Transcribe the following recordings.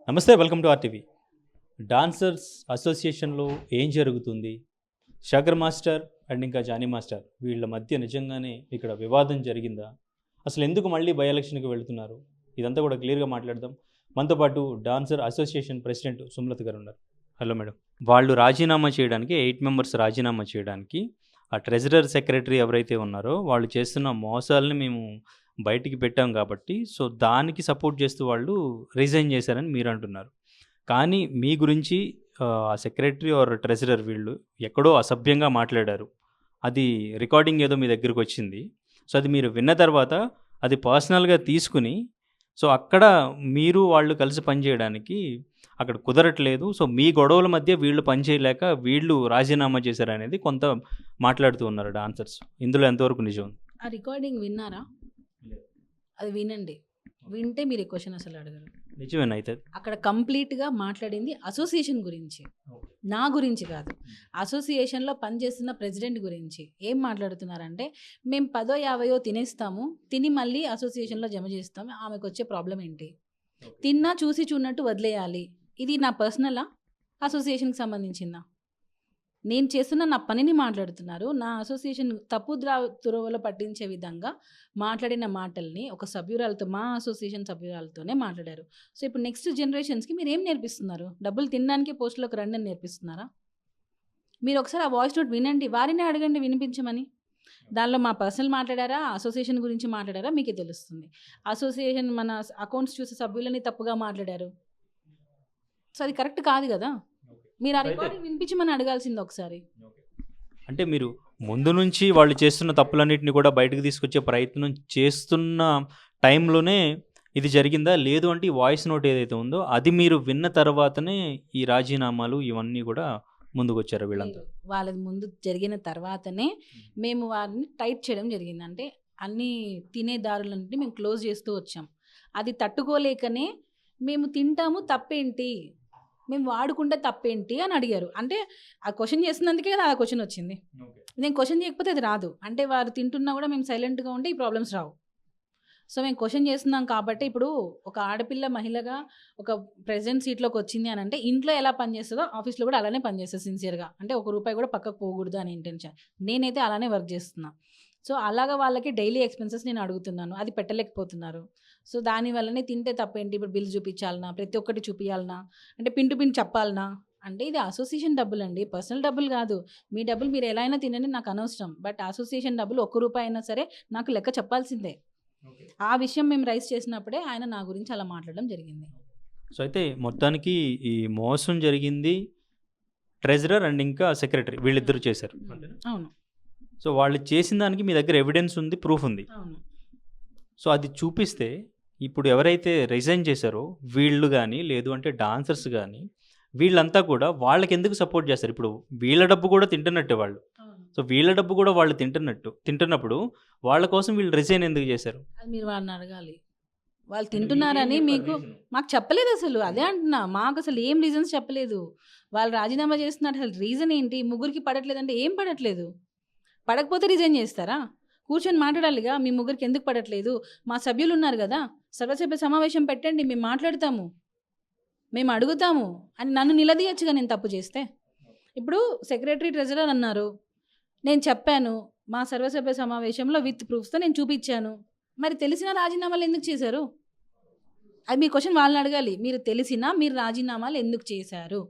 నమస్తే, welcome to RTV. Dancers అసోసియేషన్లో ఏం జరుగుతుంది? షాకర్ మాస్టర్ అండ్ ఇంకా జానీ మాస్టర్ వీళ్ళ మధ్య నిజంగానే ఇక్కడ వివాదం జరిగిందా? అసలు ఎందుకు మళ్ళీ బై ఎలక్షన్కి వెళుతున్నారు? ఇదంతా కూడా క్లియర్గా మాట్లాడదాం. మనతో పాటు డాన్సర్ అసోసియేషన్ ప్రెసిడెంట్ సుమలత గారు ఉన్నారు. Hello madam. వాళ్ళు రాజీనామా చేయడానికి 8 మెంబర్స్ రాజీనామా చేయడానికి ఆ ట్రెజరర్ సెక్రటరీ ఎవరైతే ఉన్నారో వాళ్ళు చేస్తున్న మోసాలని మేము బయటికి పెట్టాం కాబట్టి సో దానికి సపోర్ట్ చేస్తూ వాళ్ళు రిజైన్ చేశారని మీరు అంటున్నారు. కానీ మీ గురించి ఆ సెక్రటరీ ఆర్ ట్రెజరర్ వీళ్ళు ఎక్కడో అసభ్యంగా మాట్లాడారు. అది రికార్డింగ్ ఏదో మీ దగ్గరికి వచ్చింది. సో అది మీరు విన్న తర్వాత అది పర్సనల్గా తీసుకుని సో అక్కడ మీరు వాళ్ళు కలిసి పనిచేయడానికి అక్కడ కుదరట్లేదు. సో మీ గొడవల మధ్య వీళ్ళు పనిచేయలేక వీళ్ళు రాజీనామా చేశారనేది కొంత మాట్లాడుతూ ఉన్నారు డాన్సర్స్. ఇందులో ఎంతవరకు నిజం? ఆ రికార్డింగ్ విన్నారా? అది వినండి. వింటే మీరు ఈ క్వశ్చన్ అసలు అడగరు. నిజమేనా? అయితే అక్కడ కంప్లీట్గా మాట్లాడింది అసోసియేషన్ గురించి, నా గురించి కాదు. అసోసియేషన్లో పనిచేస్తున్న ప్రెసిడెంట్ గురించి ఏం మాట్లాడుతున్నారంటే, మేము 10 50 తినేస్తాము, తిని మళ్ళీ అసోసియేషన్లో జమ చేస్తాము, ఆమెకు వచ్చే ప్రాబ్లం ఏంటి? తిన్నా చూసి చూడనట్టు వదిలేయాలి. ఇది నా పర్సనలా, అసోసియేషన్కి సంబంధించిందా? నేను చేస్తున్న నా పనిని మాట్లాడుతున్నారు. నా అసోసియేషన్ తురవలో పట్టించే విధంగా మాట్లాడిన మాటల్ని ఒక సభ్యురాలతో, మా అసోసియేషన్ సభ్యురాలతోనే మాట్లాడారు. సో ఇప్పుడు నెక్స్ట్ జనరేషన్స్కి మీరు ఏం నేర్పిస్తున్నారు? డబ్బులు తినడానికి పోస్టులోకి రండి అని నేర్పిస్తున్నారా? మీరు ఒకసారి ఆ వాయిస్ నోట్ వినండి, వారినే అడగండి వినిపించమని. దానిలో మా పర్సనల్ మాట్లాడారా, అసోసియేషన్ గురించి మాట్లాడారా మీకే తెలుస్తుంది. అసోసియేషన్ మన అకౌంట్స్ చూసే సభ్యులని తప్పుగా మాట్లాడారు. సో అది కరెక్ట్ కాదు కదా. మీరు ఆ రికార్డింగ్ వినిపించమని అడగాల్సింది ఒకసారి. అంటే మీరు ముందు నుంచి వాళ్ళు చేస్తున్న తప్పులన్నింటినీ కూడా బయటకు తీసుకొచ్చే ప్రయత్నం చేస్తున్న టైంలోనే ఇది జరిగిందా? లేదు అంటే ఈ వాయిస్ నోట్ ఏదైతే ఉందో అది మీరు విన్న తర్వాతనే ఈ రాజీనామాలు ఇవన్నీ కూడా ముందుకు వచ్చారు వీళ్ళంతా? వాళ్ళది ముందు జరిగిన తర్వాతనే మేము వారిని టైట్ చేయడం జరిగింది. అంటే అన్ని తినే దారులన్నింటినీ మేము క్లోజ్ చేస్తూ వచ్చాం. అది తట్టుకోలేకనే మేము తింటాము, తప్పేంటి, మేము వాడుకుంటే తప్పేంటి అని అడిగారు. అంటే ఆ క్వశ్చన్ చేసినందుకే కదా ఆ క్వశ్చన్ వచ్చింది. నేను క్వశ్చన్ చేయకపోతే అది రాదు. అంటే వారు తింటున్నా కూడా మేము సైలెంట్గా ఉంటే ఈ ప్రాబ్లమ్స్ రావు. సో మేము క్వశ్చన్ చేస్తున్నాం కాబట్టి, ఇప్పుడు ఒక ఆడపిల్ల మహిళగా ఒక ప్రెసిడెంట్ సీట్లోకి వచ్చింది అని అంటే ఇంట్లో ఎలా పనిచేస్తుందో ఆఫీస్లో కూడా అలానే పనిచేస్తుంది సిన్సియర్గా. అంటే ₹1 కూడా పక్కకు పోకూడదు అని ఇంటెన్షన్. నేనైతే అలానే వర్క్ చేస్తున్నా. సో అలాగా వాళ్ళకి డైలీ ఎక్స్పెన్సెస్ నేను అడుగుతున్నాను, అది పెట్టలేకపోతున్నారు. సో దానివల్లనే తింటే తప్పేంటి, ఇప్పుడు బిల్ చూపించాలనా, ప్రతి ఒక్కటి చూపించాలనా, అంటే పిన్ టు పిన్ చెప్పాలనా? అంటే ఇది అసోసియేషన్ డబ్బులు అండి, పర్సనల్ డబ్బులు కాదు. మీ డబ్బులు మీరు ఎలా అయినా తినండి, నాకు అనవసరం. బట్ అసోసియేషన్ డబ్బులు ₹1 అయినా సరే నాకు లెక్క చెప్పాల్సిందే. ఆ విషయం మేము రైస్ చేసినప్పుడే ఆయన నా గురించి అలా మాట్లాడడం జరిగింది. సో అయితే మొత్తానికి ఈ మోసం జరిగింది ట్రెజరర్ అండ్ ఇంకా సెక్రటరీ వీళ్ళిద్దరూ చేశారు. అవును. సో వాళ్ళు చేసిన దానికి మీ దగ్గర ఎవిడెన్స్ ఉంది, ప్రూఫ్ ఉంది. అవును. సో అది చూపిస్తే ఇప్పుడు ఎవరైతే రిజైన్ చేశారో వీళ్ళు కానీ లేదు అంటే డాన్సర్స్ కానీ వీళ్ళంతా కూడా వాళ్ళకి ఎందుకు సపోర్ట్ చేస్తారు? ఇప్పుడు వీళ్ళ డబ్బు కూడా తింటున్నట్టే వాళ్ళు. సో వీళ్ళ డబ్బు కూడా వాళ్ళు తింటున్నప్పుడు వాళ్ళ కోసం వీళ్ళు రిజైన్ ఎందుకు చేశారు? అది మీరు వాళ్ళని అడగాలి. వాళ్ళు తింటున్నారని మాకు చెప్పలేదు అసలు. అదే అంటున్నా, మాకు అసలు ఏం రీజన్స్ చెప్పలేదు. వాళ్ళు రాజీనామా చేస్తున్నారు, అసలు రీజన్ ఏంటి? ముగ్గురికి పడట్లేదు అంటే ఏం పడట్లేదు? పడకపోతే రిజైన్ చేస్తారా? కూర్చొని మాట్లాడాలిగా, మీ ముగ్గురికి ఎందుకు పడట్లేదు? మా సభ్యులు ఉన్నారు కదా, సర్వసభ్య సమావేశం పెట్టండి, మేము మాట్లాడతాము, మేము అడుగుతాము అని నన్ను నిలదీయచ్చుగా నేను తప్పు చేస్తే. ఇప్పుడు సెక్రటరీ ట్రెజరర్ అన్నారు, నేను చెప్పాను మా సర్వసభ్య సమావేశంలో విత్ ప్రూఫ్స్తో నేను చూపించాను. మరి తెలిసిన రాజీనామాలు ఎందుకు చేశారు? అది మీ క్వశ్చన్ వాళ్ళని అడగాలి. మీరు తెలిసినా మీరు రాజీనామాలు ఎందుకు చేశారు?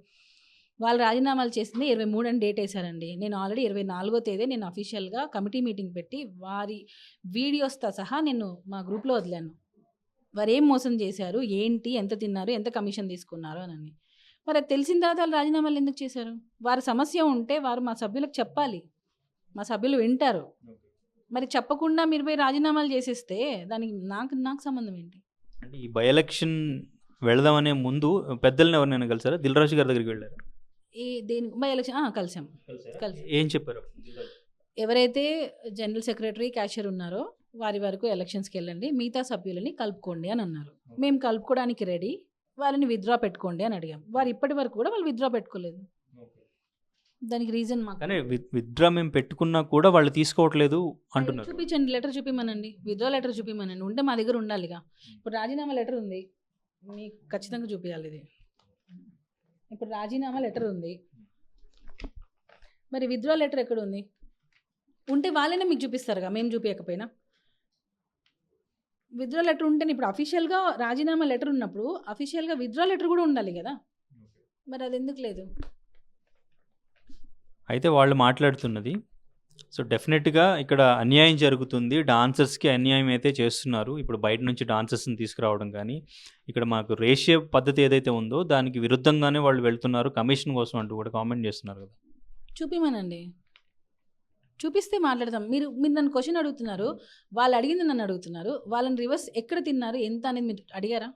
వాళ్ళు రాజీనామాలు చేసింది 23 అని డేట్ వేశారండి. నేను ఆల్రెడీ 24వ తేదీ నేను అఫీషియల్గా కమిటీ మీటింగ్ పెట్టి వారి వీడియోస్తో సహా నేను మా గ్రూప్లో వదిలాను. వారు ఏం మోసం చేశారు, ఏంటి, ఎంత తిన్నారు, ఎంత కమిషన్ తీసుకున్నారు అని. మరి అది తెలిసిన తర్వాత వాళ్ళు రాజీనామాలు ఎందుకు చేశారు? వారి సమస్య ఉంటే వారు మా సభ్యులకు చెప్పాలి, మా సభ్యులు వింటారు. మరి చెప్పకుండా మీరు పోయి రాజీనామాలు చేసేస్తే దానికి నాకు సంబంధం ఏంటి? అంటే ఈ బై ఎలక్షన్ వెళదామనే ముందు పెద్దల్ని ఎవరినైనా కలిసారా? దిల్ రాజు గారి దగ్గరికి వెళ్ళారు? దేనికి బై ఎలక్షన్ కలిసాం. ఏం చెప్పారు? ఎవరైతే జనరల్ సెక్రటరీ, క్యాషియర్ ఉన్నారో వారి వరకు ఎలక్షన్స్కి వెళ్ళండి, మిగతా సభ్యులని కలుపుకోండి అని అన్నారు. మేము కలుపుకోవడానికి రెడీ, వాళ్ళని విత్డ్రా పెట్టుకోండి అని అడిగాం. వారు ఇప్పటి వరకు కూడా వాళ్ళు విత్డ్రా పెట్టుకోలేదు. దానికి రీజన్ మాకు కానీ విత్డ్రా మేము పెట్టుకున్నా కూడా వాళ్ళు తీసుకోవట్లేదు అంటున్నారు. చూపించండి, లెటర్ చూపిమనండి, విత్డ్రా లెటర్ చూపిమనండి. ఉంటే మా దగ్గర ఉండాలిగా. ఇప్పుడు రాజీనామా లెటర్ ఉంది, మీకు ఖచ్చితంగా చూపించాలి ఇది. ఇప్పుడు రాజీనామా లెటర్ ఉంది, మరి విత్డ్రా లెటర్ ఎక్కడ ఉంది? ఉంటే వాళ్ళైనా మీకు చూపిస్తారుగా, మేము చూపించకపోయినా. విత్డ్రా లెటర్ ఉంటే ఇప్పుడు అఫీషియల్గా రాజీనామా లెటర్ ఉన్నప్పుడు అఫీషియల్గా విత్డ్రా లెటర్ కూడా ఉండాలి కదా, మరి అది ఎందుకు లేదు? అయితే వాళ్ళు మాట్లాడుతున్నది, సో డెఫినెట్గా ఇక్కడ అన్యాయం జరుగుతుంది, డాన్సర్స్కి అన్యాయం అయితే చేస్తున్నారు. ఇప్పుడు బయట నుంచి డాన్సర్స్ని తీసుకురావడం కానీ, ఇక్కడ మాకు రేషియో పద్ధతి ఏదైతే ఉందో దానికి విరుద్ధంగానే వాళ్ళు వెళ్తున్నారు కమిషన్ కోసం అంటూ కూడా కామెంట్ చేస్తున్నారు కదా. చూపిమనండి, చూపిస్తే మాట్లాడదాం. మీరు మీరు నన్ను క్వశ్చన్ అడుగుతున్నారు, వాళ్ళు అడిగింది నన్ను అడుగుతున్నారు. వాళ్ళని రివర్స్ ఎక్కడ తిన్నారు ఎంత అనేది మీరు అడిగారా?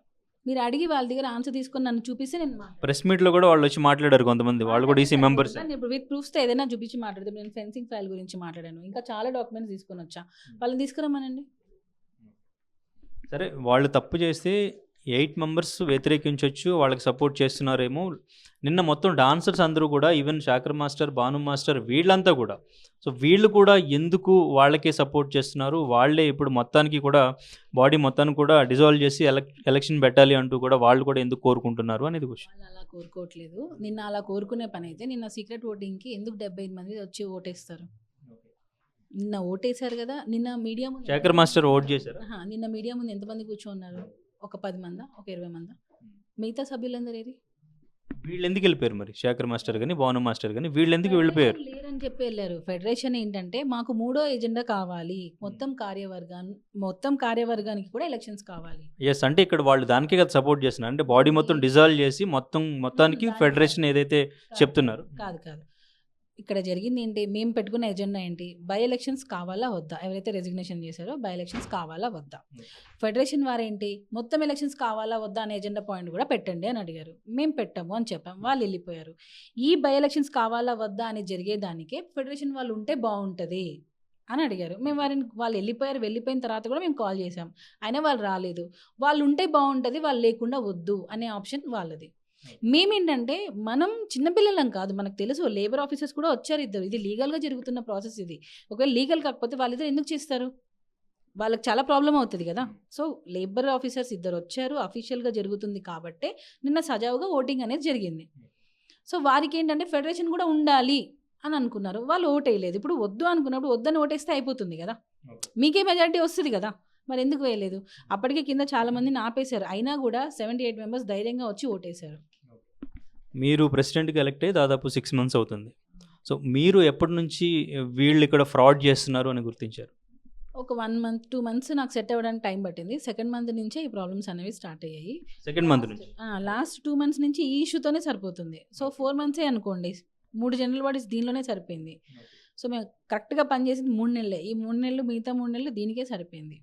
మీరు అడిగి వాళ్ళ దగ్గర ఆన్సర్ తీసుకొని నన్ను చూపిస్తే నేను ప్రెస్ మీట్లో కూడా వాళ్ళు వచ్చి మాట్లాడారు కొంతమంది, వాళ్ళు కూడా ఈసీ మెంబర్స్. ఇప్పుడు విత్ ప్రూఫ్స్తో ఏదైనా చూపించి మాట్లాడితే, నేను ఫెన్సింగ్ ఫైల్ గురించి మాట్లాడాను, ఇంకా చాలా డాక్యుమెంట్స్ తీసుకొని వచ్చా, వాళ్ళని తీసుకురమ్మనండి. సరే, వాళ్ళు తప్పు చేస్తే 8 మెంబర్స్ వ్యతిరేకించవచ్చు, వాళ్ళకి సపోర్ట్ చేస్తున్నారేమో. నిన్న మొత్తం డాన్సర్స్ అందరూ కూడా, ఈవెన్ శాకర్ మాస్టర్, భాను మాస్టర్, వీళ్ళంతా కూడా, సో వీళ్ళు కూడా ఎందుకు వాళ్ళకే సపోర్ట్ చేస్తున్నారు, వాళ్ళే ఇప్పుడు మొత్తానికి కూడా బాడీ మొత్తాన్ని కూడా డిజాల్వ్ చేసి ఎలక్షన్ పెట్టాలి అంటూ కూడా వాళ్ళు కూడా ఎందుకు కోరుకుంటున్నారు అనేది క్వశ్చన్. వాళ్ళు అలా కోరుకోవట్లేదు. నిన్న అలా కోరుకునే పని అయితే నిన్న సీక్రెట్ ఓటింగ్కి ఎందుకు 75 మంది వచ్చి ఓటేస్తారు? నిన్న ఓటేశారు కదా, నిన్న మీడియా ముందు శాకర్ మాస్టర్ ఓట్ చేశారు. నిన్న మీడియా ముందు ఎంతమంది కూర్చోన్నారు? ఒక 10 మందా, ఒక 20 మందా? మిగతా సభ్యులందరూ ఏది? వీళ్ళు ఎందుకు వెళ్ళిపోయారు మరి? శాకర్ మాస్టర్ కానీ భాను మాస్టర్ కానీ వీళ్ళు ఎందుకు వెళ్ళిపోయారు? లేరని చెప్పి వెళ్ళారు. ఫెడరేషన్ ఏంటంటే మాకు 3వ ఎజెండా కావాలి, మొత్తం కార్యవర్గానికి కూడా ఎలక్షన్స్ కావాలి. ఎస్, అంటే ఇక్కడ వాళ్ళు దానికే కదా సపోర్ట్ చేస్తున్నారు, అంటే బాడీ మొత్తం డిజాల్వ్ చేసి మొత్తానికి ఫెడరేషన్ ఏదైతే చెప్తున్నారు. కాదు కాదు, ఇక్కడ జరిగింది ఏంటి, మేము పెట్టుకున్న ఎజెండా ఏంటి, బై ఎలక్షన్స్ కావాలా వద్దా? ఎవరైతే రెసిగ్నేషన్ చేశారో బై ఎలక్షన్స్ కావాలా వద్దా? ఫెడరేషన్ వారేంటి, మొత్తం ఎలక్షన్స్ కావాలా వద్దా అనే ఎజెండా పాయింట్ కూడా పెట్టండి అని అడిగారు. మేము పెట్టాము అని చెప్పాం, వాళ్ళు వెళ్ళిపోయారు. ఈ బై ఎలక్షన్స్ కావాలా వద్దా అని జరిగేదానికే ఫెడరేషన్ వాళ్ళు ఉంటే బాగుంటుంది అని అడిగారు. మేము వాళ్ళు వెళ్ళిపోయిన తర్వాత కూడా మేము కాల్ చేసాం, అయినా వాళ్ళు రాలేదు. వాళ్ళు ఉంటే బాగుంటుంది, వాళ్ళు లేకుండా వద్దు అనే ఆప్షన్ వాళ్ళది. మేమేంటంటే మనం చిన్నపిల్లలం కాదు, మనకు తెలుసు లేబర్ ఆఫీసర్స్ కూడా వచ్చారు ఇద్దరు, ఇది లీగల్గా జరుగుతున్న ప్రాసెస్. ఇది ఒకవేళ లీగల్ కాకపోతే వాళ్ళిద్దరు ఎందుకు చేస్తారు? వాళ్ళకి చాలా ప్రాబ్లం అవుతుంది కదా. సో లేబర్ ఆఫీసర్స్ ఇద్దరు వచ్చారు, అఫీషియల్గా జరుగుతుంది కాబట్టే నిన్న సజావుగా ఓటింగ్ అనేది జరిగింది. సో వారికి ఏంటంటే ఫెడరేషన్ కూడా ఉండాలి అని అనుకున్నారు, వాళ్ళు ఓట్ వేయలేదు. ఇప్పుడు వద్దు అనుకున్నప్పుడు వద్దని ఓటేస్తే అయిపోతుంది కదా, మీకే మెజారిటీ వస్తుంది కదా, మరి ఎందుకు వేయలేదు? అప్పటికే కింద చాలా మందిని ఆపేశారు, అయినా కూడా 78 మెంబర్స్ ధైర్యంగా వచ్చి ఓటేశారు. మీరు ప్రెసిడెంట్గా ఎలక్ట్ అయ్యి దాదాపు 6 months అవుతుంది. సో మీరు ఎప్పటి నుంచి వీళ్ళు ఇక్కడ ఫ్రాడ్ చేస్తున్నారు అని గుర్తించారు? ఒక 1 month 2 months నాకు సెట్ అవ్వడానికి టైం పట్టింది. సెకండ్ మంత్ నుంచే ఈ ప్రాబ్లమ్స్ అనేవి స్టార్ట్ అయ్యాయి. సెకండ్ మంత్ నుంచి లాస్ట్ 2 months నుంచి ఈ ఇష్యూతోనే సరిపోతుంది. సో 4 months అనుకోండి, 3 జనరల్ బాడీస్ దీనిలోనే సరిపోయింది. సో మేము కరెక్ట్గా పనిచేసింది 3 నెలలే. ఈ 3 నెలలు మిగతా 3 నెలలు దీనికే సరిపోయింది.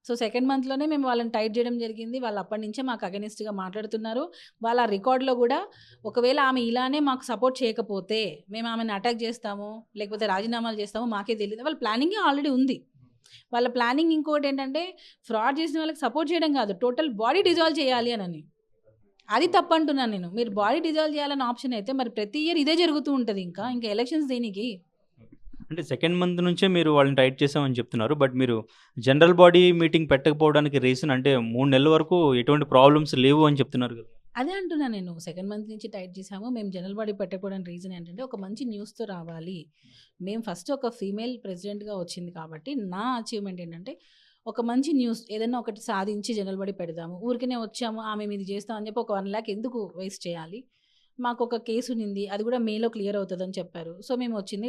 సో సెకండ్ మంత్లోనే మేము వాళ్ళని టైట్ చేయడం జరిగింది. వాళ్ళు అప్పటి నుంచే మాకు అగెనిస్ట్గా మాట్లాడుతున్నారు. వాళ్ళ రికార్డులో కూడా ఒకవేళ ఆమె ఇలానే మాకు సపోర్ట్ చేయకపోతే మేము ఆమెను అటాక్ చేస్తాము, లేకపోతే రాజీనామాలు చేస్తాము, మాకే తెలియదు. వాళ్ళ ప్లానింగ్ ఆల్రెడీ ఉంది. వాళ్ళ ప్లానింగ్ ఇంకోటి ఏంటంటే ఫ్రాడ్ చేసిన వాళ్ళకి సపోర్ట్ చేయడం కాదు, టోటల్ బాడీ డిజాల్వ్ చేయాలి అని. అది తప్పు అంటున్నాను నేను. మీరు బాడీ డిజాల్వ్ చేయాలని ఆప్షన్ అయితే మరి ప్రతి ఇయర్ ఇదే జరుగుతూ ఉంటుంది. ఇంకా ఎలక్షన్స్ దేనికి? అంటే సెకండ్ మంత్ నుంచే మీరు వాళ్ళని టైట్ చేసామని చెప్తున్నారు. బట్ మీరు జనరల్ బాడీ మీటింగ్ పెట్టకపోవడానికి రీజన్ అంటే 3 నెలల వరకు ఎటువంటి ప్రాబ్లమ్స్ లేవు అని చెప్తున్నారు కదా. అదే అంటున్నాను నేను, సెకండ్ మంత్ నుంచి టైట్ చేసాము. మేము జనరల్ బాడీ పెట్టకపోవడానికి రీజన్ ఏంటంటే ఒక మంచి న్యూస్తో రావాలి. మేము ఫస్ట్ ఒక ఫీమేల్ ప్రెసిడెంట్గా వచ్చింది కాబట్టి నా అచీవ్మెంట్ ఏంటంటే ఒక మంచి న్యూస్ ఏదైనా ఒకటి సాధించి జనరల్ బాడీ పెడదాము. ఊరికనే వచ్చాము ఆమె ఇది చేస్తామని చెప్పి ఒక 1 lakh ఎందుకు వేస్ట్ చేయాలి? మాకు ఒక కేసు ఉంది, అది కూడా మేలో క్లియర్ అవుతుందని చెప్పారు. సో మేము వచ్చింది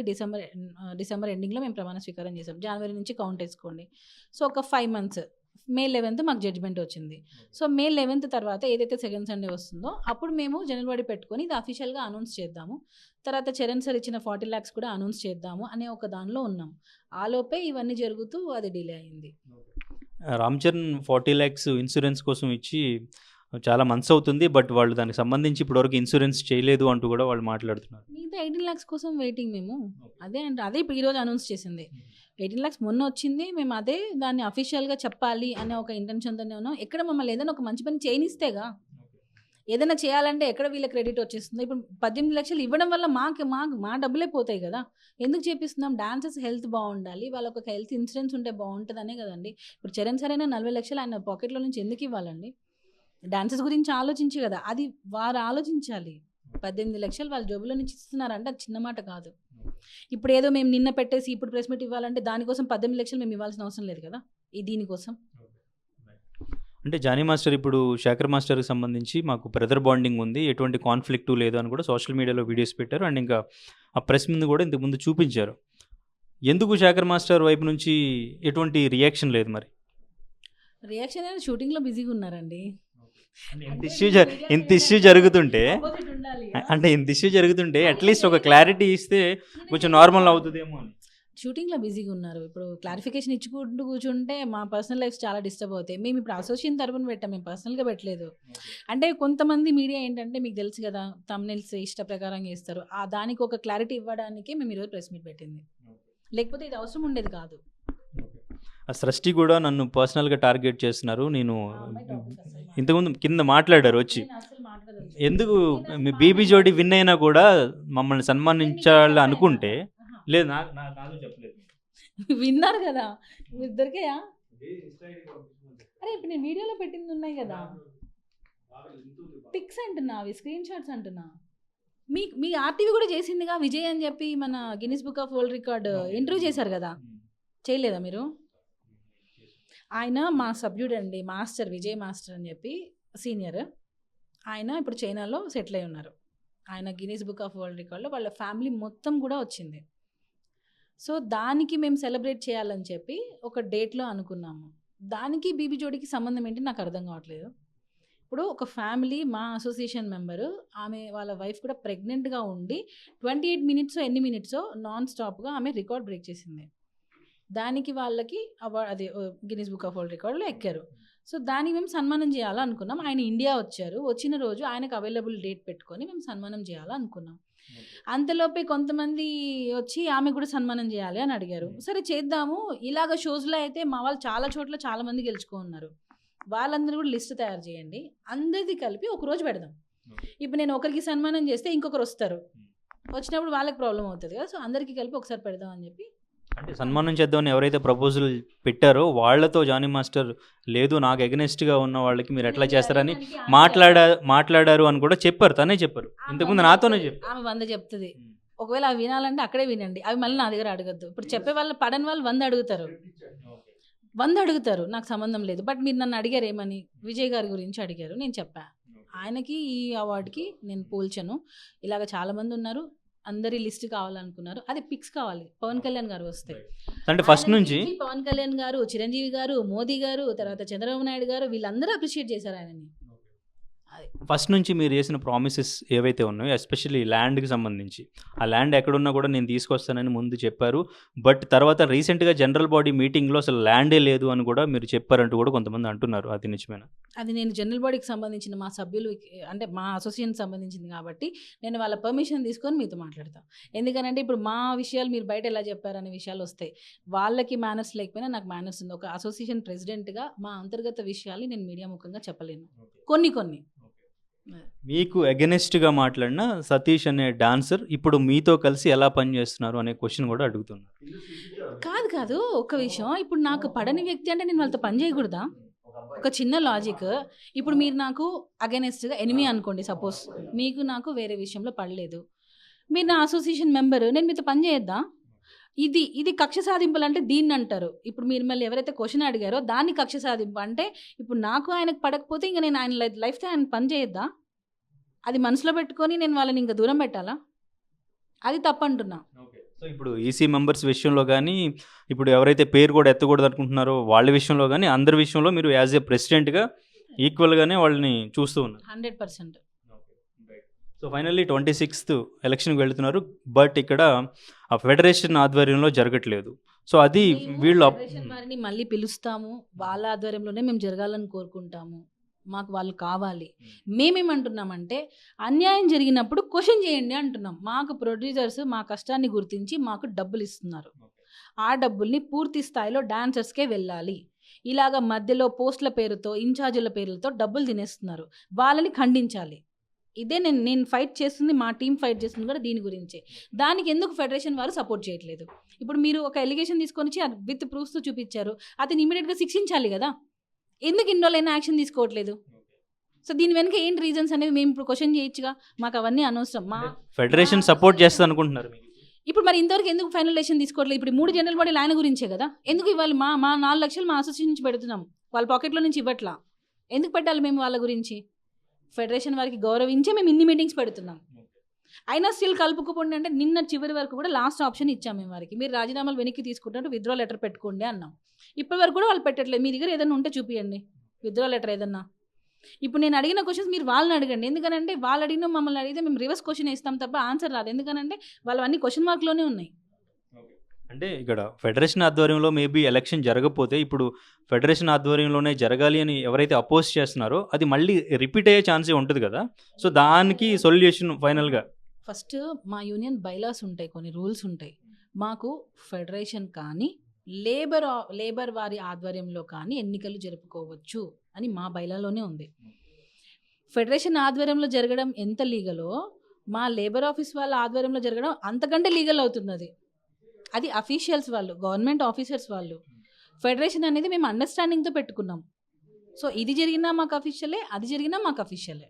డిసెంబర్ ఎండింగ్లో మేము ప్రమాణ స్వీకారం చేసాం. జనవరి నుంచి కౌంట్ వేసుకోండి. సో ఒక 5 months, May 11th మాకు జడ్జిమెంట్ వచ్చింది. సో May 11th తర్వాత ఏదైతే సెకండ్ సండే వస్తుందో అప్పుడు మేము జనరల్ బాడీ పెట్టుకొని ఇది అఫీషియల్గా అనౌన్స్ చేద్దాము. తర్వాత చరణ్ సార్ ఇచ్చిన 40 lakhs కూడా అనౌన్స్ చేద్దాము అనే ఒక దానిలో ఉన్నాం. ఆలోపే ఇవన్నీ జరుగుతూ అది డిలే అయింది. రామ్ చరణ్ 40 lakhs ఇన్సూరెన్స్ కోసం ఇచ్చి చాలా మంత్స్ అవుతుంది, బట్ వాళ్ళు దానికి సంబంధించి ఇప్పటివరకు ఇన్సూరెన్స్ చేయలేదు అంటూ కూడా వాళ్ళు మాట్లాడుతున్నారు. మిగతా 18 lakhs కోసం వెయిటింగ్ మేము. అదే ఇప్పుడు ఈరోజు అనౌన్స్ చేసింది. 18 lakhs మొన్న వచ్చింది. మేము అదే దాన్ని అఫీషియల్గా చెప్పాలి అనే ఒక ఇంటెన్షన్తోనే ఉన్నాం. ఎక్కడ మమ్మల్ని ఏదైనా ఒక మంచి పని చేయనిస్తేగా, ఏదైనా చేయాలంటే ఎక్కడ వీళ్ళ క్రెడిట్ వచ్చేస్తుంది? ఇప్పుడు 18 లక్షలు ఇవ్వడం వల్ల మా డబ్బులే పోతాయి కదా. ఎందుకు చేపిస్తున్నాం? డాన్సర్స్ హెల్త్ బాగుండాలి, వాళ్ళకి ఒక హెల్త్ ఇన్సూరెన్స్ ఉంటే బాగుంటుందనే కదండి. ఇప్పుడు చరణ్ సార్ అయినా 40 లక్షలు ఆయన పాకెట్లో నుంచి ఎందుకు ఇవ్వాలండి? డాన్సర్స్ గురించి ఆలోచించి కదా, అది వారు ఆలోచించాలి. 18 లక్షలు వాళ్ళ జోబులో నుంచి ఇస్తున్నారంటే అది చిన్న మాట కాదు. ఇప్పుడు ఏదో మేము నిన్న పెట్టేసి ఇప్పుడు ప్రెస్ మీట్ ఇవ్వాలంటే దానికోసం 18 లక్షలు మేము ఇవ్వాల్సిన అవసరం లేదు కదా, ఈ దీనికోసం. అంటే జానీ మాస్టర్ ఇప్పుడు శేఖర్ మాస్టర్కి సంబంధించి మాకు బ్రదర్ బాండింగ్ ఉంది, ఎటువంటి కాన్ఫ్లిక్ట్ లేదు అని కూడా సోషల్ మీడియాలో వీడియోస్ పెట్టారు. అండ్ ఇంకా ఆ ప్రెస్ ముందు కూడా ఇంతకుముందు చూపించారు. ఎందుకు శేఖర్ మాస్టర్ వైపు నుంచి ఎటువంటి రియాక్షన్ లేదు మరి? రియాక్షన్ అయినా షూటింగ్లో బిజీగా ఉన్నారండి. ఇంత ఇష్యూ జరుగుతుంటే అట్లీస్ట్ ఒక క్లారిటీ ఇస్తే కొంచెం నార్మల్ అవుతుందేమో అని. షూటింగ్లో బిజీగా ఉన్నారు. ఇప్పుడు క్లారిఫికేషన్ ఇచ్చుకుంటూ కూర్చుంటే మా పర్సనల్ లైఫ్ చాలా డిస్టర్బ్ అవుతాయి. మేము ఇప్పుడు అసోసియేషన్ తరపున పెట్టాం, మేము పర్సనల్గా పెట్టలేదు. అంటే కొంతమంది మీడియా ఏంటంటే మీకు తెలుసు కదా, థంబ్నెయిల్స్ ఇష్ట ప్రకారంగా ఇస్తారు. ఆ దానికి ఒక క్లారిటీ ఇవ్వడానికి మేము ఈరోజు ప్రెస్ మీట్ పెట్టింది, లేకపోతే ఇది అవసరం ఉండేది కాదు. ఆ సృష్టి కూడా నన్ను పర్సనల్గా టార్గెట్ చేస్తున్నారు. నేను ఇంతకుముందు కింద మాట్లాడారు వచ్చి, ఎందుకు మీ బీబీ జోడి విన్ అయినా కూడా మమ్మల్ని సన్మానించాలి అనుకుంటే లేదు, నాకు చెప్పలేదు. విన్నారు కదా మీరు, దొరికాయా? అరే ఇప్పుడు నేను వీడియోలో పెట్టింది ఉన్నాయి కదా, పిక్స్ అంటున్నా, అవి స్క్రీన్ షాట్స్ అంటున్నా. మీ ఆర్టీవీ కూడా చేసిందిగా విజయ్ అని చెప్పి, మన Guinness book of world record interview చేశారు కదా, చేయలేదా మీరు? ఆయన మా సభ్యుడు అండి, మాస్టర్ విజయ్ మాస్టర్ అని చెప్పి సీనియర్. ఆయన ఇప్పుడు చైనాలో సెటిల్ అయి ఉన్నారు. ఆయన గిన్నీస్ బుక్ ఆఫ్ వరల్డ్ రికార్డ్లో వాళ్ళ ఫ్యామిలీ మొత్తం కూడా వచ్చింది. సో దానికి మేము సెలబ్రేట్ చేయాలని చెప్పి ఒక డేట్లో అనుకున్నాము. దానికి బీబీ జోడికి సంబంధం ఏంటి నాకు అర్థం కావట్లేదు. ఇప్పుడు ఒక ఫ్యామిలీ, మా అసోసియేషన్ మెంబరు, ఆమె వాళ్ళ వైఫ్ కూడా ప్రెగ్నెంట్గా ఉండి 28 మినిట్స్ ఎన్ని మినిట్సో నాన్ స్టాప్గా ఆమె రికార్డ్ బ్రేక్ చేసింది. దానికి వాళ్ళకి అదే గిన్నీస్ బుక్ ఆఫ్ వరల్డ్ రికార్డులో ఎక్కారు. సో దానికి మేము సన్మానం చేయాలనుకున్నాం. ఆయన ఇండియా వచ్చారు, వచ్చిన రోజు ఆయనకు అవైలబుల్ డేట్ పెట్టుకొని మేము సన్మానం చేయాలనుకున్నాం. అంతలోపే కొంతమంది వచ్చి ఆమె కూడా సన్మానం చేయాలి అని అడిగారు. సరే చేద్దాము, ఇలాగ షోస్లో అయితే మా వాళ్ళు చాలా చోట్ల చాలామంది గెలుచుకున్నారు, వాళ్ళందరూ కూడా లిస్ట్ తయారు చేయండి, అందరిది కలిపి ఒకరోజు పెడదాం. ఇప్పుడు నేను ఒకరికి సన్మానం చేస్తే ఇంకొకరు వస్తారు, వచ్చినప్పుడు వాళ్ళకి ప్రాబ్లం అవుతుంది కదా, సో అందరికీ కలిపి ఒకసారి పెడదాం అని చెప్పి. అంటే సన్మానం చేద్దామని ఎవరైతే ప్రపోజల్ పెట్టారో వాళ్ళతో జానీ మాస్టర్ లేదు, నాకు ఎగనెస్ట్గా ఉన్న వాళ్ళకి మీరు ఎట్లా చేస్తారని మాట్లాడారు అని కూడా చెప్పారు, తనే చెప్పారు, ఇంతకుముందు నాతోనే చెప్పారు. ఆమె 100 చెప్తుంది, ఒకవేళ అవి వినాలంటే అక్కడే వినండి, అవి మళ్ళీ నా దగ్గర అడగద్దు. ఇప్పుడు చెప్పే వాళ్ళు పడని వాళ్ళు 100 అడుగుతారు, నాకు సంబంధం లేదు. బట్ మీరు నన్ను అడిగారు ఏమని, విజయ్ గారి గురించి అడిగారు, నేను చెప్పా. ఆయనకి ఈ అవార్డుకి నేను పోల్చను, ఇలాగ చాలామంది ఉన్నారు, అందరి లిస్ట్ కావాలనుకున్నారు, అది పిక్స్ కావాలి, పవన్ కళ్యాణ్ గారు వస్తాయి. అంటే ఫస్ట్ నుంచి పవన్ కళ్యాణ్ గారు, చిరంజీవి గారు, మోదీ గారు, తర్వాత చంద్రబాబు నాయుడు గారు, వీళ్ళందరూ అప్రిషియేట్ చేశారు ఆయనని. ఫస్ట్ నుంచి మీరు చేసిన ప్రామిసెస్ ఏవైతే ఉన్నాయో, ఎస్పెషల్లీ ల్యాండ్కి సంబంధించి, ఆ ల్యాండ్ ఎక్కడున్నా కూడా నేను తీసుకొస్తానని ముందు చెప్పారు. బట్ తర్వాత రీసెంట్గా జనరల్ బాడీ మీటింగ్లో అసలు ల్యాండే లేదు అని కూడా మీరు చెప్పారంటూ కూడా కొంతమంది అంటున్నారు, అది నిజమేనా? అది నేను జనరల్ బాడీకి సంబంధించిన మా సభ్యులు, అంటే మా అసోసియేషన్ సంబంధించింది కాబట్టి నేను వాళ్ళ పర్మిషన్ తీసుకొని మీతో మాట్లాడతాను. ఎందుకంటే ఇప్పుడు మా విషయాలు మీరు బయట ఎలా చెప్పారనే విషయాలు వస్తాయి, వాళ్ళకి మేనర్స్ లేకపోయినా నాకు మేనర్స్ ఉంది. ఒక అసోసియేషన్ ప్రెసిడెంట్గా మా అంతర్గత విషయాలు నేను మీడియా ముఖంగా చెప్పలేను, కొన్ని. మీకు అగెనిస్ట్గా మాట్లాడిన సతీష్ అనే డాన్సర్ ఇప్పుడు మీతో కలిసి ఎలా పనిచేస్తున్నారు అనే క్వశ్చన్ కూడా అడుగుతున్నారు. కాదు ఒక విషయం, ఇప్పుడు నాకు పడని వ్యక్తి అంటే నేను వాళ్ళతో పని చేయకూడదా? ఒక చిన్న లాజిక్. ఇప్పుడు మీరు నాకు అగెనిస్ట్గా ఎనిమీ అనుకోండి, సపోజ్ మీకు నాకు వేరే విషయంలో పడలేదు, మీరు నా అసోసియేషన్ మెంబరు, నేను మీతో పని చేయొద్దా? ఇది కక్ష సాధింపులు అంటే దీన్ని అంటారు. ఇప్పుడు మీరు మళ్ళీ ఎవరైతే క్వశ్చన్ అడిగారో దాన్ని కక్ష సాధింపు అంటే, ఇప్పుడు నాకు ఆయనకు పడకపోతే ఇంకా నేను ఆయన లైఫ్తో ఆయన పని చేయొద్దా? అది మనసులో పెట్టుకొని నేను వాళ్ళని ఇంకా దూరం పెట్టాలా? అది తప్పంటున్నా. సో ఇప్పుడు ఈసీ మెంబర్స్ విషయంలో కానీ, ఇప్పుడు ఎవరైతే పేరు కూడా ఎత్తకూడదు అనుకుంటున్నారో వాళ్ళ విషయంలో కానీ, అందరి విషయంలో మీరు యాజ్ ఏ ప్రెసిడెంట్గా ఈక్వల్గానే వాళ్ళని చూస్తూ ఉన్నారు. 100%. సో ఫైనల్లీ 26th ఎలక్షన్కి వెళుతున్నారు, బట్ ఇక్కడ ఆ ఫెడరేషన్ ఆధ్వర్యంలో జరగట్లేదు. సో అది వీళ్ళు వారిని మళ్ళీ పిలుస్తాము, వాళ్ళ ఆధ్వర్యంలోనే మేము జరగాలని కోరుకుంటాము, మాకు వాళ్ళు కావాలి. మేమేమంటున్నామంటే అన్యాయం జరిగినప్పుడు క్వశ్చన్ చేయండి అంటున్నాం. మాకు ప్రొడ్యూసర్స్ మా కష్టాన్ని గుర్తించి మాకు డబ్బులు ఇస్తున్నారు, ఆ డబ్బుల్ని పూర్తి స్థాయిలో డాన్సర్స్కే వెళ్ళాలి. ఇలాగ మధ్యలో పోస్టుల పేరుతో, ఇన్ఛార్జీల పేర్లతో డబ్బులు తినేస్తున్నారు, వాళ్ళని ఖండించాలి. ఇదే నేను ఫైట్ చేస్తుంది, మా టీం ఫైట్ చేస్తుంది కూడా దీని గురించే. దానికి ఎందుకు ఫెడరేషన్ వారు సపోర్ట్ చేయట్లేదు? ఇప్పుడు మీరు ఒక ఎలిగేషన్ తీసుకొని వచ్చి విత్ ప్రూఫ్స్తో చూపించారు, అతను ఇమీడియట్గా శిక్షించాలి కదా, ఎందుకు ఇన్ని రోజులైనా యాక్షన్ తీసుకోవట్లేదు? సో దీని వెనక ఏంటి రీజన్స్ అనేది మేము ఇప్పుడు క్వశ్చన్ చేయొచ్చుగా, మాకు అవన్నీ అనవసరం. ఫెడరేషన్ సపోర్ట్ చేస్తుంది అనుకుంటున్నారు మీకు? ఇప్పుడు మరి ఇంతవరకు ఎందుకు ఫైనల్ డెసిషన్ తీసుకోవట్లేదు? ఇప్పుడు 3 జనరల్ బాడీలు ఆయన గురించే కదా, ఎందుకు ఇవ్వాలి? మా 4 లక్షలు మా అసోసియేషన్ నుంచి పెడుతున్నాం, వాళ్ళ పాకెట్లో నుంచి ఇవ్వట్లా, ఎందుకు పెట్టాలి మేము వాళ్ళ గురించి? ఫెడరేషన్ వారికి గౌరవించే మేము ఇన్ని మీటింగ్స్ పెడుతున్నాం. అయినా స్టిల్ కలుపుకోండి అంటే నిన్న చివరి వరకు కూడా లాస్ట్ ఆప్షన్ ఇచ్చాం మేము వారికి, మీరు రాజీనామాలు వెనక్కి తీసుకుంటే విత్డ్రా లెటర్ పెట్టుకోండి అన్నాం. ఇప్పటి వరకు కూడా వాళ్ళు పెట్టట్లేదు. మీ దగ్గర ఏదైనా ఉంటే చూపియండి విత్డ్రా లెటర్ ఏదన్నా. ఇప్పుడు నేను అడిగిన క్వశ్చన్స్ మీరు వాళ్ళని అడగండి, ఎందుకనంటే వాళ్ళు అడిగిన మమ్మల్ని అడిగితే మేము రివర్స్ క్వశ్చన్ ఇస్తాం తప్ప ఆన్సర్ రాదు, ఎందుకనంటే వాళ్ళు అన్ని క్వశ్చన్ మార్క్లోనే ఉన్నాయి. అంటే ఇక్కడ ఫెడరేషన్ ఆధ్వర్యంలో మేబీ ఎలక్షన్ జరగకపోతే ఇప్పుడు ఫెడరేషన్ ఆధ్వర్యంలోనే జరగాలి అని ఎవరైతే అపోజ్ చేస్తున్నారో అది మళ్ళీ రిపీట్ అయ్యే ఛాన్సే ఉంటుంది కదా, సో దానికి సొల్యూషన్ ఫైనల్గా ఫస్ట్ మా యూనియన్ బైలాస్ ఉంటాయి, కొన్ని రూల్స్ ఉంటాయి. మాకు ఫెడరేషన్ కానీ లేబర్ వారి ఆధ్వర్యంలో కానీ ఎన్నికలు జరుపుకోవచ్చు అని మా బైలాలోనే ఉంది. ఫెడరేషన్ ఆధ్వర్యంలో జరగడం ఎంత లీగలో మా లేబర్ ఆఫీస్ వాళ్ళ ఆధ్వర్యంలో జరగడం అంతకంటే లీగల్ అవుతుంది. అది అఫీషియల్స్ వాళ్ళు, గవర్నమెంట్ ఆఫీసర్స్ వాళ్ళు. ఫెడరేషన్ అనేది మేము అండర్స్టాండింగ్తో పెట్టుకున్నాం. సో ఇది జరిగినా మాకు అఫీషియలే, అది జరిగినా మాకు అఫీషియలే.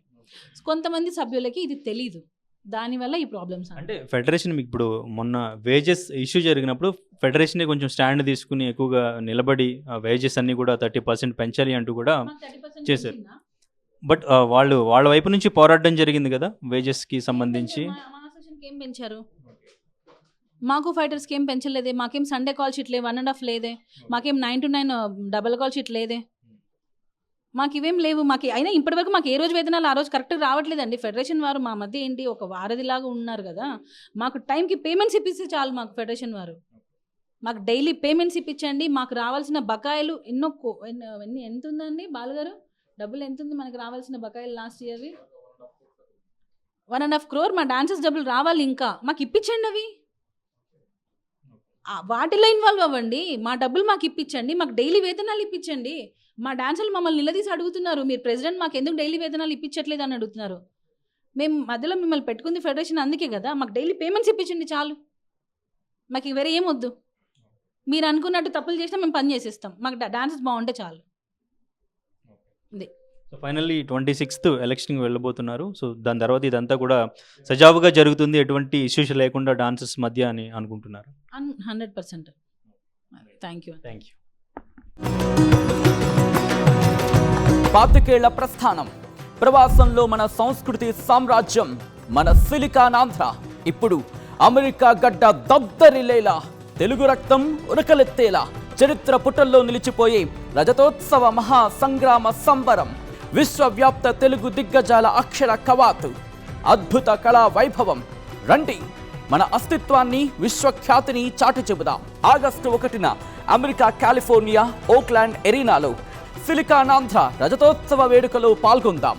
కొంతమంది సభ్యులకి ఇది తెలీదు, దానివల్ల ఈ ప్రాబ్లమ్స్. అంటే ఫెడరేషన్ మీకు ఇప్పుడు మొన్న వేజెస్ ఇష్యూ జరిగినప్పుడు ఫెడరేషనే కొంచెం స్టాండ్ తీసుకుని ఎక్కువగా నిలబడి వేజెస్ అన్ని కూడా 30% పెంచాలి అంటూ కూడా చేశారు. బట్ వాళ్ళ వైపు నుంచి పోరాడడం జరిగింది కదా వేజెస్కి సంబంధించి. ఏం పెంచారు? మాకు ఫైటర్స్కి ఏం పెంచలేదే, మాకేం సండే కాల్ షీట్ లే 1.5 లేదే, మాకేం 9 to 9 డబల్ కాల్ షీట్ లేదే, మాకు ఇవేం లేవు. మాకు అయినా ఇప్పటివరకు మాకు ఏ రోజు వేతనాలు ఆ రోజు కరెక్ట్గా రావట్లేదండి. ఫెడరేషన్ వారు మా మధ్య ఏంటి ఒక వారధిలాగా ఉన్నారు కదా, మాకు టైంకి పేమెంట్స్ ఇప్పిస్తే చాలు. మాకు ఫెడరేషన్ వారు మాకు డైలీ పేమెంట్స్ ఇప్పించండి. మాకు రావాల్సిన బకాయిలు ఎంత ఉందండి బాలుగారు, డబ్బులు ఎంత ఉంది మనకు రావాల్సిన బకాయిలు? లాస్ట్ ఇయర్వి 1.5 crore మా డాన్సర్స్ డబ్బులు రావాలి, ఇంకా మాకు ఇప్పించండి. అవి వాటిలో ఇన్వాల్వ్ అవ్వండి, మా డబ్బులు మాకు ఇప్పించండి, మాకు డైలీ వేతనాలు ఇప్పించండి. మా డాన్సర్లు మమ్మల్ని నిలదీసి అడుగుతున్నారు, మీరు ప్రెసిడెంట్ మాకు ఎందుకు డైలీ వేతనాలు ఇప్పించట్లేదు అని అడుగుతున్నారు. మేము మధ్యలో మిమ్మల్ని పెట్టుకుంది ఫెడరేషన్ అందుకే కదా, మాకు డైలీ పేమెంట్స్ ఇప్పించండి చాలు, మాకు వేరే ఏం వద్దు. మీరు అనుకున్నట్టు తప్పులు చేసినా మేము పని చేసేస్తాం, మాకు డాన్సెస్ బాగుంటే చాలు. ఇది సో ఫైనల్లీ 26th ఎలక్షన్కి వెళ్ళబోతున్నారు. సో దాని తర్వాత ఇదంతా కూడా సజావుగా జరుగుతుంది, ఎటువంటి ఇష్యూస్ లేకుండా డాన్సెస్ మధ్య అని అనుకుంటున్నారు? 100%. Thank you. పాతికేళ్ల ప్రస్థానం, ప్రవాసంలో మన సంస్కృతి సామ్రాజ్యం, మన సిలికానాంధ్ర ఇప్పుడు అమెరికా గడ్డ దద్దరిల్లేలా, తెలుగు రక్తం ఉరకలెత్తేలా, చరిత్ర పుటల్లో నిలిచిపోయే రజతోత్సవ మహా సంగ్రామ సంబరం, విశ్వవ్యాప్త తెలుగు దిగ్గజాల అక్షర కవాతు, అద్భుత కళా వైభవం. రండి, మన అస్తిత్వాన్ని విశ్వఖ్యాతిని చాటి చెబుదాం. ఆగస్టు 1న అమెరికా కాలిఫోర్నియా ఓక్లాండ్ ఎరీనాలో సిలికానాంధ్ర రజతోత్సవ వేడుకలో పాల్గొందాం.